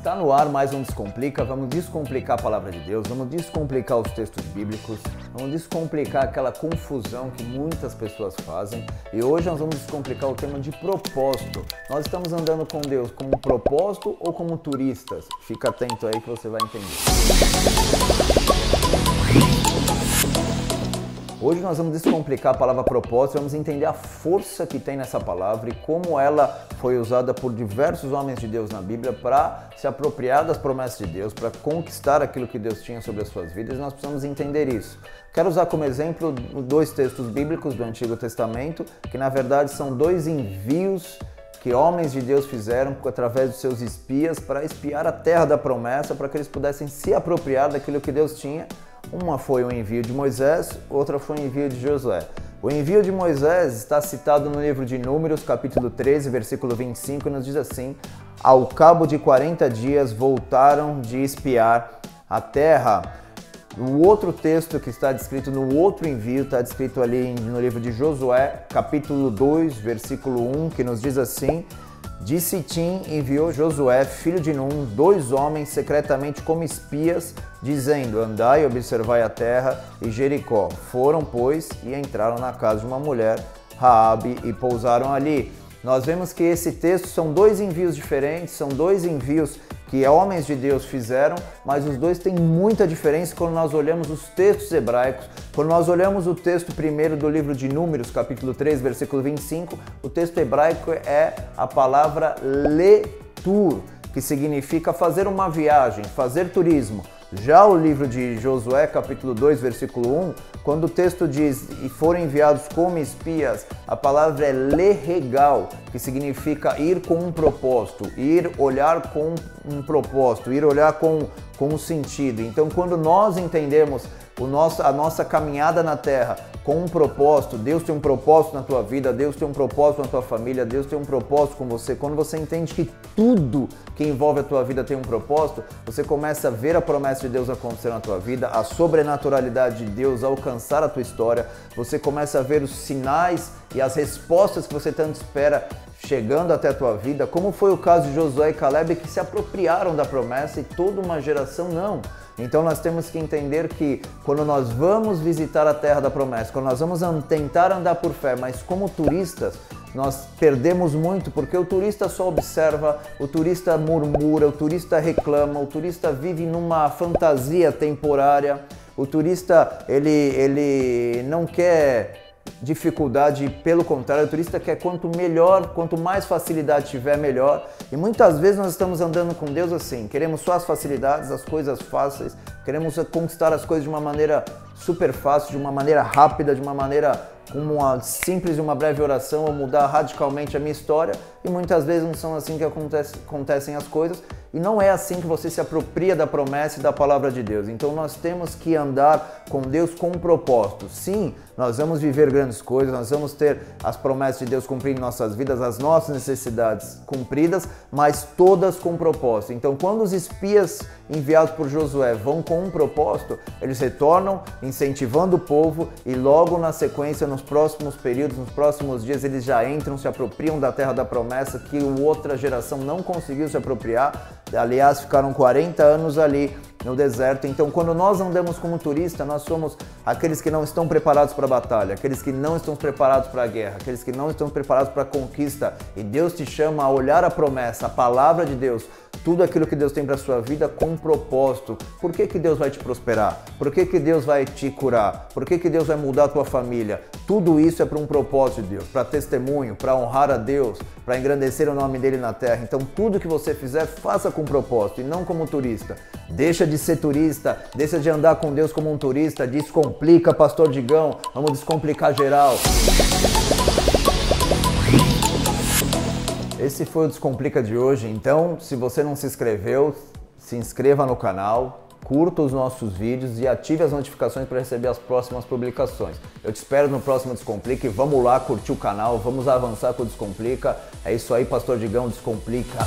Está no ar mais um Descomplica. Vamos descomplicar a palavra de Deus, vamos descomplicar os textos bíblicos, vamos descomplicar aquela confusão que muitas pessoas fazem. E hoje nós vamos descomplicar o tema de propósito. Nós estamos andando com Deus como propósito ou como turistas? Fica atento aí que você vai entender. Hoje nós vamos descomplicar a palavra propósito, vamos entender a força que tem nessa palavra e como ela foi usada por diversos homens de Deus na Bíblia para se apropriar das promessas de Deus, para conquistar aquilo que Deus tinha sobre as suas vidas, e nós precisamos entender isso. Quero usar como exemplo dois textos bíblicos do Antigo Testamento, que na verdade são dois envios que homens de Deus fizeram através dos seus espias para espiar a terra da promessa, para que eles pudessem se apropriar daquilo que Deus tinha. Uma foi o envio de Moisés, outra foi o envio de Josué. O envio de Moisés está citado no livro de Números, capítulo 13, versículo 25, e nos diz assim: ao cabo de 40 dias voltaram de espiar a terra. O outro texto que está descrito no outro envio, está descrito ali no livro de Josué, capítulo 2, versículo 1, que nos diz assim: de Sitim enviou Josué, filho de Num, 2 homens secretamente como espias, dizendo: andai e observai a terra e Jericó. Foram, pois, e entraram na casa de uma mulher, Raabe, e pousaram ali. Nós vemos que esse texto são 2 envios diferentes, são 2 envios que homens de Deus fizeram, mas os dois têm muita diferença quando nós olhamos os textos hebraicos. Quando nós olhamos o texto primeiro do livro de Números, capítulo 3, versículo 25, o texto hebraico é a palavra letur, que significa fazer uma viagem, fazer turismo. Já o livro de Josué, capítulo 2, versículo 1, quando o texto diz: e foram enviados como espias, a palavra é leregal, que significa ir com um propósito, ir olhar com um propósito, ir olhar com um sentido. Então, quando nós entendemos a nossa caminhada na terra com um propósito, Deus tem um propósito na tua vida, Deus tem um propósito na tua família, Deus tem um propósito com você. Quando você entende que tudo que envolve a tua vida tem um propósito, você começa a ver a promessa de Deus acontecer na tua vida, a sobrenaturalidade de Deus alcançar a tua história, você começa a ver os sinais e as respostas que você tanto espera chegando até a tua vida, como foi o caso de Josué e Caleb, que se apropriaram da promessa e toda uma geração não. Então nós temos que entender que quando nós vamos visitar a terra da promessa, quando nós vamos tentar andar por fé, mas como turistas, nós perdemos muito, porque o turista só observa, o turista murmura, o turista reclama, o turista vive numa fantasia temporária, o turista ele não quer dificuldade, pelo contrário, o turista quer quanto melhor, quanto mais facilidade tiver, melhor. E muitas vezes nós estamos andando com Deus assim, queremos só as facilidades, as coisas fáceis, queremos conquistar as coisas de uma maneira super fácil, de uma maneira rápida, de uma maneira com uma simples e uma breve oração, ou mudar radicalmente a minha história, e muitas vezes não são assim que acontecem as coisas, e não é assim que você se apropria da promessa e da palavra de Deus. Então nós temos que andar com Deus com um propósito. Sim, nós vamos viver grandes coisas, nós vamos ter as promessas de Deus cumprindo em nossas vidas, as nossas necessidades cumpridas, mas todas com propósito. Então quando os espias enviados por Josué vão com um propósito, eles retornam incentivando o povo, e logo na sequência, nos próximos períodos, nos próximos dias, eles já entram, se apropriam da terra da promessa que outra geração não conseguiu se apropriar. Aliás, ficaram 40 anos ali no deserto. Então, quando nós andamos como turista, nós somos aqueles que não estão preparados para a batalha, aqueles que não estão preparados para a guerra, aqueles que não estão preparados para a conquista. E Deus te chama a olhar a promessa, a palavra de Deus, tudo aquilo que Deus tem para a sua vida com um propósito. Por que Deus vai te prosperar? Por que Deus vai te curar? Por que Deus vai mudar a tua família? Tudo isso é para um propósito de Deus, para testemunho, para honrar a Deus, para engrandecer o nome dele na terra. Então tudo que você fizer, faça com propósito e não como turista. Deixa de ser turista, deixa de andar com Deus como um turista. Descomplica, Pastor Digão, vamos descomplicar geral. Esse foi o Descomplica de hoje. Então, se você não se inscreveu, se inscreva no canal, curta os nossos vídeos e ative as notificações para receber as próximas publicações. Eu te espero no próximo Descomplica e vamos lá curtir o canal, vamos avançar com o Descomplica. É isso aí, Pastor Digão, Descomplica.